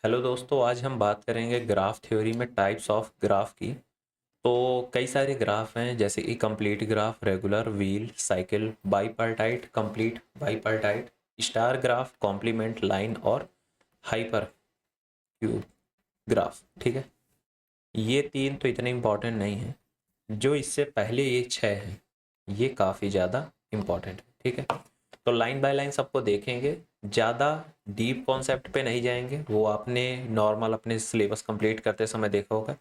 Hello दोस्तों, आज हम बात करेंगे ग्राफ थ्योरी में टाइप्स ऑफ ग्राफ की। तो कई सारे ग्राफ हैं जैसे कि complete graph, regular, wheel, cycle, bipartite, complete bipartite, star graph, complement, line और हाइपर क्यूब ग्राफ। ठीक है, ये तीन तो इतने इम्पोर्टेंट नहीं हैं। जो इससे पहले ये छः हैं ये काफ़ी ज़्यादा इम्पोर्टेंट है। ठीक है, तो लाइन बाय लाइन सबको देखेंगे, ज़्यादा डीप कॉन्सेप्ट पे नहीं जाएंगे। वो आपने नॉर्मल अपने सिलेबस कंप्लीट करते समय देखा होगा।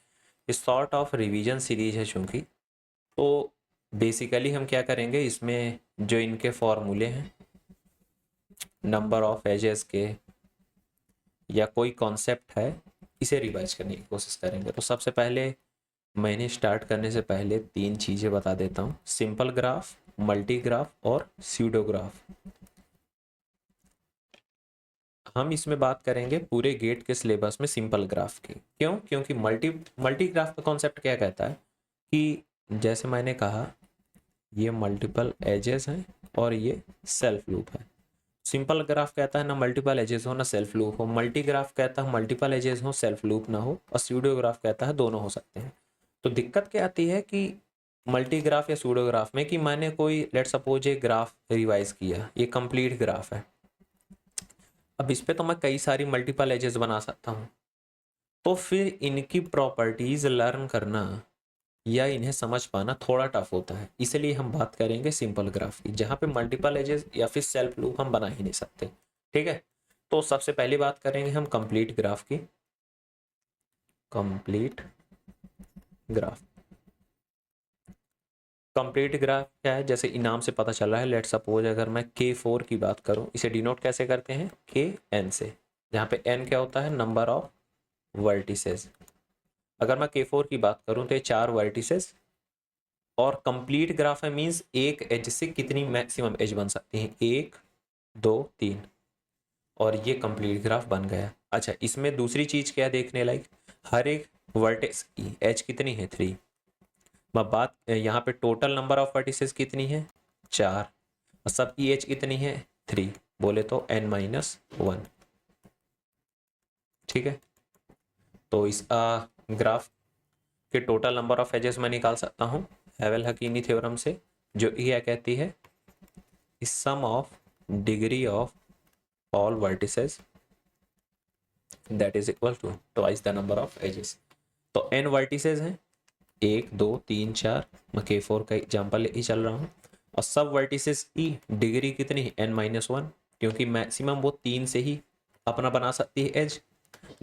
इस सॉर्ट ऑफ रिवीजन सीरीज है चूँकि, तो बेसिकली हम क्या करेंगे इसमें, जो इनके फॉर्मूले हैं नंबर ऑफ एजेस के या कोई कॉन्सेप्ट है, इसे रिवाइज करने की कोशिश करेंगे। तो सबसे पहले मैंने स्टार्ट करने से पहले तीन चीज़ें बता देता हूँ: सिंपल ग्राफ, मल्टी ग्राफ और स्यूडोग्राफ। हम इसमें बात करेंगे पूरे गेट के सिलेबस में सिंपल ग्राफ की। क्यों? क्योंकि मल्टी मल्टी ग्राफ का कॉन्सेप्ट क्या कहता है कि जैसे मैंने कहा ये मल्टीपल एजेस हैं और ये सेल्फ लूप है। सिंपल ग्राफ कहता है ना मल्टीपल एजेस हो ना सेल्फ लूप हो, मल्टी ग्राफ कहता है मल्टीपल एजेस हो सेल्फ लूप ना हो, और स्यूडो ग्राफ कहता है दोनों हो सकते हैं। तो दिक्कत क्या आती है कि मल्टी ग्राफ या स्यूडो ग्राफ में कि मैंने कोई लेट सपोज एक ग्राफ रिवाइज किया, ये कंप्लीट ग्राफ है, अब इस पे तो मैं कई सारी मल्टीपल एजेस बना सकता हूँ। तो फिर इनकी प्रॉपर्टीज लर्न करना या इन्हें समझ पाना थोड़ा टफ होता है। इसलिए हम बात करेंगे सिंपल ग्राफ की, जहाँ पे मल्टीपल एजेस या फिर सेल्फ लूप हम बना ही नहीं सकते। ठीक है, तो सबसे पहली बात करेंगे हम कंप्लीट ग्राफ की। कंप्लीट ग्राफ, कंप्लीट ग्राफ क्या है? जैसे इनाम से पता चल रहा है, लेट सपोज अगर मैं K4 की बात करूं, इसे डिनोट कैसे करते हैं? Kn से, जहाँ पे n क्या होता है? Number of vertices. अगर मैं K4 की बात करूं तो ये 4 वर्टिसेस, और कंप्लीट ग्राफ है मींस एक एज से कितनी मैक्सिमम एज बन सकती है? 1 2 3, और ये कंप्लीट ग्राफ बन गया। अच्छा, इसमें दूसरी चीज क्या देखने लायक, हर एक वर्टेक्स की एज कितनी है? 3। मैं बात यहाँ पे टोटल नंबर ऑफ वर्टिसेस कितनी है? 4, और सबकी एज कितनी है? 3, बोले तो n-1। ठीक है, तो इस ग्राफ के टोटल नंबर ऑफ एजेस मैं निकाल सकता हूँ हैवेल-हकीनी थ्योरम से, जो ये कहती है sum of degree of all vertices that is equal to twice the number of edges. तो n वर्टिसेस हैं, 1 2 3 4, मैं K4 का एग्जाम्पल ही चल रहा हूँ, और सब वर्टिसेस की डिग्री कितनी है? n-1, क्योंकि मैक्सिमम वो 3 से ही अपना बना सकती है edge,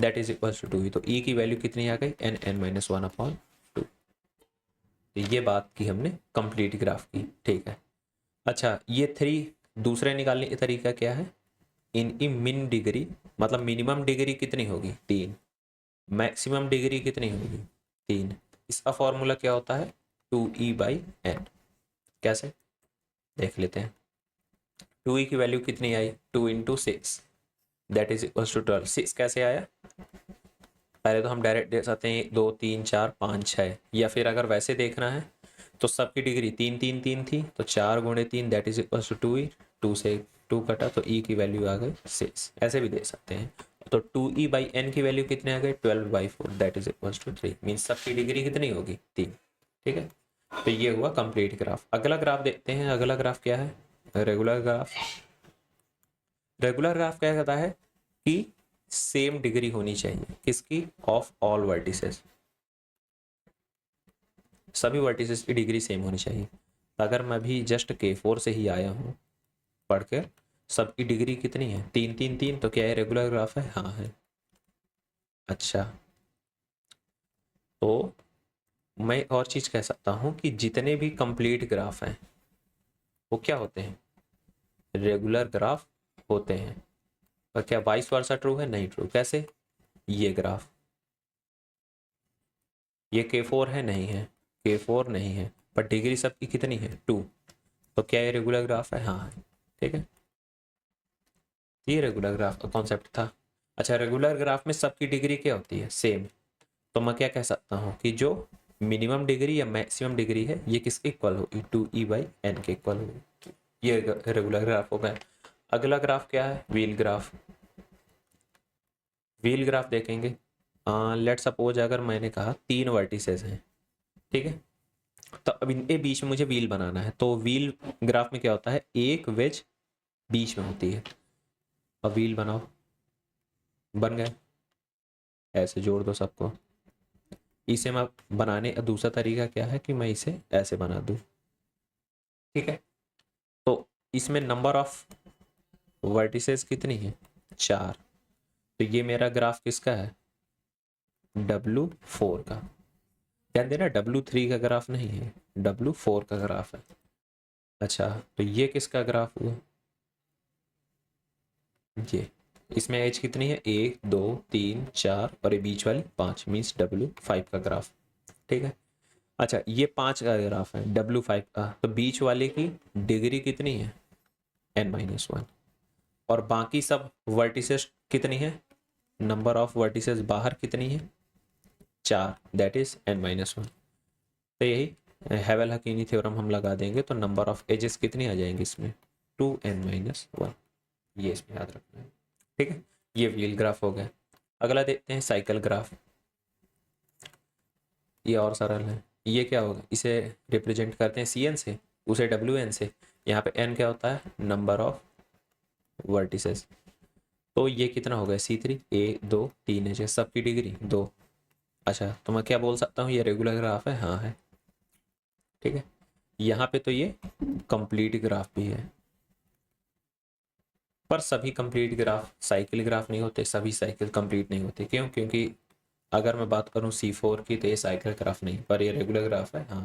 that is equal to 2। तो e की वैल्यू कितनी आ गई? n-1/2। तो ये बात की हमने कंप्लीट ग्राफ की। ठीक है, अच्छा ये 3 दूसरे निकालने का तरीका क्या है? इनकी मिन डिग्री, मतलब मिनिमम डिग्री कितनी होगी? 3, मैक्सिमम डिग्री कितनी होगी? 3। इसका फॉर्मूला क्या होता है? 2e/n। कैसे देख लेते हैं। 2e की वैल्यू कितनी आई? 2 × 6 दैट इज इक्वल टू 12। 6 कैसे आया? पहले तो हम डायरेक्ट देख सकते हैं 1 2 3 4 5 6, या फिर अगर वैसे देखना है तो सबकी डिग्री 3 3 3 थी, तो 4 × 3 that is equal to 2e। 2 से 2 कटा तो e की वैल्यू आ गई 6। ऐसे भी दे सकते हैं। तो 2e/n की वैल्यू कितने आ गए? 12/4 that is equal to 3। Means सबकी डिग्री कितनी होगी? 3। ठीक है, तो ये हुआ कंप्लीट ग्राफ। अगला ग्राफ देखते हैं। अगला ग्राफ क्या है? Regular graph. रेगुलर ग्राफ क्या कहता है कि सेम डिग्री होनी चाहिए किसकी? ऑफ ऑल वर्टिसेस, सभी वर्टिसेस की डिग्री सेम होनी चाहिए। अगर मैं भी जस्ट K4 से ही आया हूँ पढ़कर, सबकी डिग्री कितनी है? 3 3 3, तो क्या है? रेगुलर ग्राफ है? हाँ है। अच्छा, तो मैं और चीज कह सकता हूँ कि जितने भी कंप्लीट ग्राफ हैं वो क्या होते हैं? रेगुलर ग्राफ होते हैं। और क्या वाइस वर्सा ट्रू है? नहीं ट्रू। कैसे? ये ग्राफ, ये K4 है? नहीं है, K4 नहीं है, पर डिग्री सबकी कितनी है? 2। तो क्या ये रेगुलर ग्राफ है? हाँ है। ठीक है, ये रेगुलर ग्राफ का कॉन्सेप्ट था। अच्छा, रेगुलर ग्राफ में सबकी डिग्री क्या होती है? सेम। तो मैं क्या कह सकता हूँ कि जो मिनिमम डिग्री या मैक्सिमम डिग्री है ये किसके इक्वल होगी? 2e/n के इक्वल होगी। ये रेगुलर ग्राफ हो गया। अगला ग्राफ क्या है? Wheel graph. व्हील ग्राफ देखेंगे, लेट सपोज अगर मैंने कहा 3 वर्टिसेस हैं, ठीक है, तो अब इनके बीच में मुझे व्हील बनाना है। तो व्हील ग्राफ में क्या होता है, एक वेज बीच में होती है। अब व्हील बनाओ, बन गए, ऐसे जोड़ दो सबको। इसे मैं बनाने दूसरा तरीका क्या है कि मैं इसे ऐसे बना दूं, ठीक है। तो इसमें नंबर ऑफ वर्टिसेस कितनी है, 4। तो ये मेरा ग्राफ किसका है, W4 का। ध्यान देना W3 का ग्राफ नहीं है, W4 का ग्राफ है। अच्छा, तो ये किसका ग्राफ हुआ, ये। इसमें एज कितनी है, 1 2 3 4 और ये बीच वाली 5, मीन्स W5 का ग्राफ, ठीक है। अच्छा, ये 5 का ग्राफ है W5 का, तो बीच वाले की डिग्री कितनी है, n-1। और बाकी सब वर्टिसेस कितनी है, नंबर ऑफ वर्टिसेस बाहर कितनी है, 4, दैट इज n-1। तो यही हैवेल हकीनी थ्योरम हम लगा देंगे, तो नंबर ऑफ एजेस कितनी आ जाएंगी इसमें, 2n-1। ये इसमें याद रखना है, ठीक है। ये व्हील ग्राफ हो गया। अगला देखते हैं साइकिल ग्राफ। ये और सरल है। ये क्या होगा, इसे रिप्रेजेंट करते हैं Cn से, उसे Wn से। यहाँ पे n क्या होता है, नंबर ऑफ वर्टिसेस। तो ये कितना हो गया, C3, 1 2 3 है, सबकी डिग्री 2। अच्छा, तो मैं क्या बोल सकता हूँ, ये रेगुलर ग्राफ है, हाँ है, ठीक है। यहाँ पे तो ये कंप्लीट ग्राफ भी है, पर सभी कंप्लीट ग्राफ साइकिल ग्राफ नहीं होते, सभी साइकिल कंप्लीट नहीं होते। क्यों, क्योंकि अगर मैं बात करूँ C4 की तो ये साइकिल ग्राफ नहीं, पर ये रेगुलर ग्राफ है, हाँ,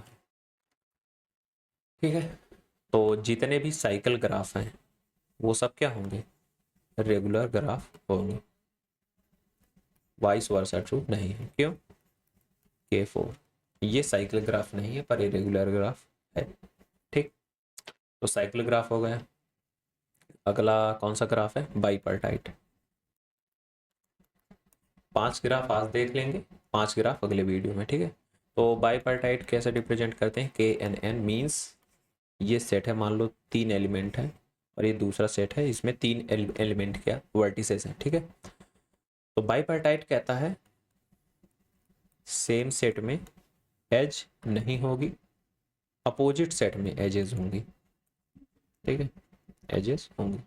ठीक है। तो जितने भी साइकिल ग्राफ हैं वो सब क्या होंगे, रेगुलर ग्राफ होंगे। वाइस वर्सा ट्रू नहीं है, क्यों, K4 ये साइकिल ग्राफ नहीं है, पर ये रेगुलर ग्राफ है, ठीक। तो साइकिल ग्राफ हो गया। अगला कौन सा ग्राफ है, बाइपर्टाइट। 5 ग्राफ आज देख लेंगे, 5 ग्राफ अगले वीडियो में, ठीक है। तो बाइपर्टाइट कैसे रिप्रेजेंट करते हैं, KNN मीन्स ये सेट है, मान लो 3 एलिमेंट है, और ये दूसरा सेट है, इसमें 3 एलिमेंट क्या वर्टिसेस हैं, ठीक है। तो बाइपर्टाइट कहता है सेम सेट में एज नहीं होगी, अपोजिट सेट में एजेस होंगी, ठीक है, एजेस होंगी।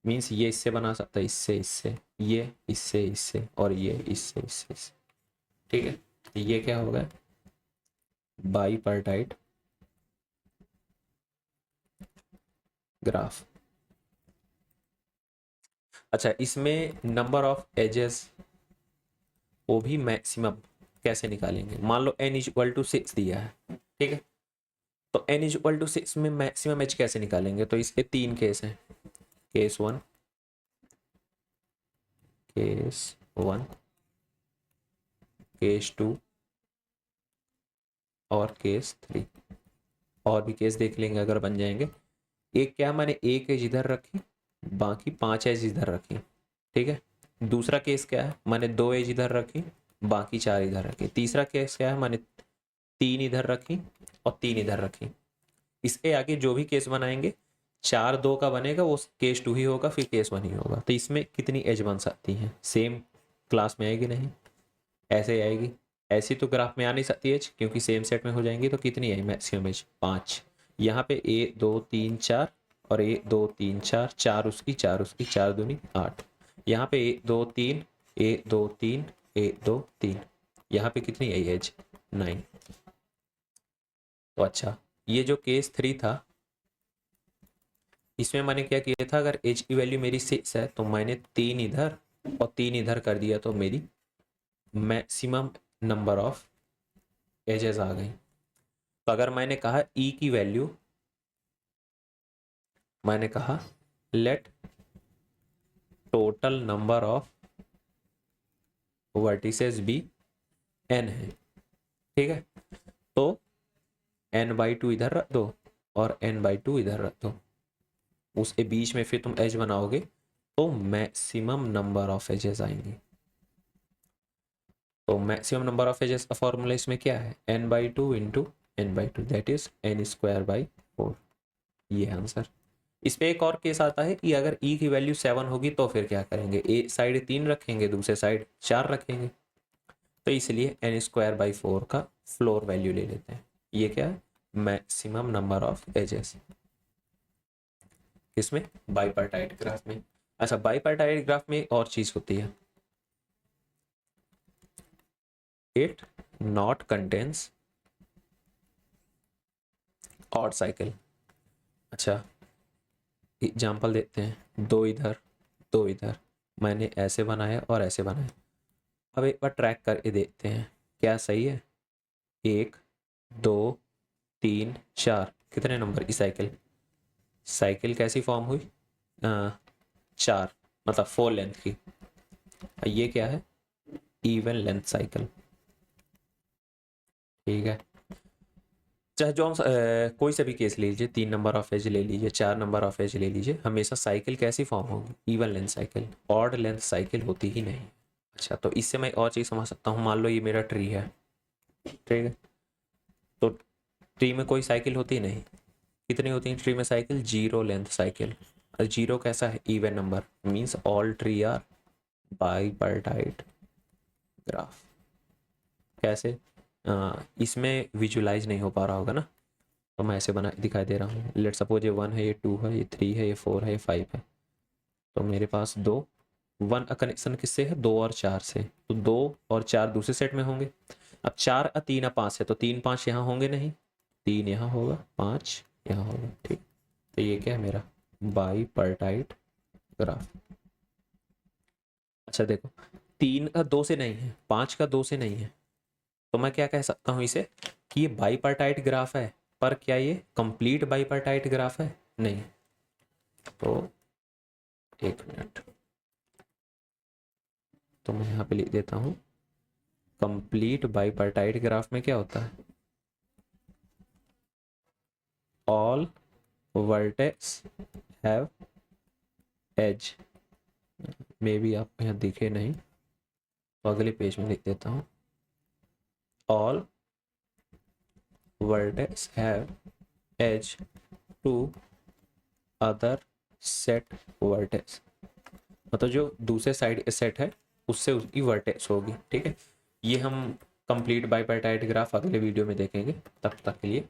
मीन्स ये इससे बना सकता है, इससे इससे, ये इससे इससे, और ये इससे इससे इससे, ठीक है। ये क्या होगा, बाइपर्टाइट ग्राफ। अच्छा, इसमें नंबर ऑफ एजेस वो भी मैक्सिमम कैसे निकालेंगे, मान लो n=6 दिया है, ठीक है। तो n=6 में मैक्सिमम एज कैसे निकालेंगे, तो इसके 3 केस हैं, केस 1, केस 1, केस 2 और केस 3। और भी केस देख लेंगे अगर बन जाएंगे। एक क्या, मैंने एक एज इधर रखी, बाकी 5 एज इधर रखी, ठीक है। दूसरा केस क्या है, मैंने 2 एज इधर रखी, बाकी 4 इधर रखी। तीसरा केस क्या है, मैंने 3 इधर रखी और 3 इधर रखी। इसके आगे जो भी केस बनाएंगे, 4 2 का बनेगा, वो केस 2 ही होगा, फिर केस 1 ही होगा। तो इसमें कितनी एज बन सकती है, सेम क्लास में आएगी, नहीं ऐसे आएगी। ऐसी तो ग्राफ में आ नहीं सकती एज, क्योंकि सेम सेट में हो जाएंगी। तो कितनी आई मैक्सिमम एज, 5। यहाँ पे 1 2 3 4 और 1 2 3 4, 4 उसकी 4 उसकी, 4 दूनी 8। यहाँ पे 1 2 3 1 2 3 1 2 3, यहाँ पे कितनी आई एज, 9। तो अच्छा, ये जो केस 3 था, इसमें मैंने क्या किया था, अगर एज की वैल्यू मेरी 6 है तो मैंने 3 इधर और 3 इधर कर दिया, तो मेरी मैक्सिमम नंबर ऑफ एजेस आ गई। तो अगर मैंने कहा ई की वैल्यू, मैंने कहा let total number of vertices be n है, ठीक है। तो n/2 इधर रख दो और n/2 इधर रख दो, उसके बीच में फिर तुम एज बनाओगे तो मैक्सिमम नंबर ऑफ एजेस आएंगे। तो मैक्सिमम नंबर ऑफ एजेस का फॉर्मूला इसमें क्या है, n/2 into n/2, that is n² by 4। ये आंसर। इस पे एक और केस आता है कि अगर ई की वैल्यू 7 होगी तो फिर क्या करेंगे, ए साइड 3 रखेंगे, दूसरे साइड 4 रखेंगे, तो इसलिए n²/4 का फ्लोर वैल्यू ले लेते हैं। ये क्या है, मैक्सिमम नंबर ऑफ एजेस, इसमें बाइपार्टाइट ग्राफ में। अच्छा, बाइपार्टाइट ग्राफ में एक और चीज होती है, it not contains odd cycle. अच्छा, एग्जाम्पल देते हैं, 2 इधर 2 इधर, मैंने ऐसे बनाया और ऐसे बनाया। अब एक बार ट्रैक करके देखते हैं क्या सही है। 1 2 3 4, कितने नंबर की साइकिल, साइकिल कैसी फॉर्म हुई, 4, मतलब 4 लेंथ की। ये क्या है, इवन लेंथ साइकिल। ठीक है, चाहे जो हम कोई सा भी केस ले लीजिए, 3 नंबर ऑफ एज ले लीजिए, 4 नंबर ऑफ एज ले लीजिए, हमेशा साइकिल कैसी फॉर्म होगी, even length cycle, odd length cycle होती ही नहीं। अच्छा, तो इससे मैं और चीज़ समझ सकता हूँ, मान लो ये मेरा ट्री है, ठीक है, तो ट्री में कोई साइकिल होती नहीं, कितनी होती है ट्री में साइकिल, 0 लेंथ साइकिल। और 0 कैसा है, even number, means all tree are bipartite graph. कैसे, इसमें विजुलाइज नहीं हो पा रहा होगा ना, तो मैं ऐसे बना दिखाई दे रहा हूँ। लेट सपोज ये 1 है, ये 2 है, ये 3 है, ये 4 है, ये 5 है, तो मेरे पास 2 1 कनेक्शन किससे है, 2 और 4 से, तो 2 और 4 दूसरे सेट में होंगे। अब 4 3 5 है, तो 3 5 यहाँ होंगे नहीं, 3 यहाँ होगा, 5 यहाँ होगा, ठीक। तो ये क्या है मेरा बाइपार्टाइट ग्राफ। अच्छा देखो, 3 का 2 से नहीं है, 5 का 2 से नहीं है, तो मैं क्या कह सकता हूँ इसे कि ये बाइपार्टाइट ग्राफ है, पर क्या ये कंप्लीट बाइपार्टाइट ग्राफ है, नहीं। तो 1 मिनट, तो मैं यहाँ पे लिख देता हूँ, कंप्लीट बाइपार्टाइट ग्राफ में क्या होता है, all vertex have edge, may be आपको यहाँ दिखे नहीं, तो अगले पेज में लिख देता हूँ, all vertex have edge to other set vertex, मतलब जो दूसरे साइड सेट है उससे उसकी वर्टेक्स होगी, ठीक है। ये हम कंप्लीट बाइपार्टाइट ग्राफ अगले वीडियो में देखेंगे, तब तक के लिए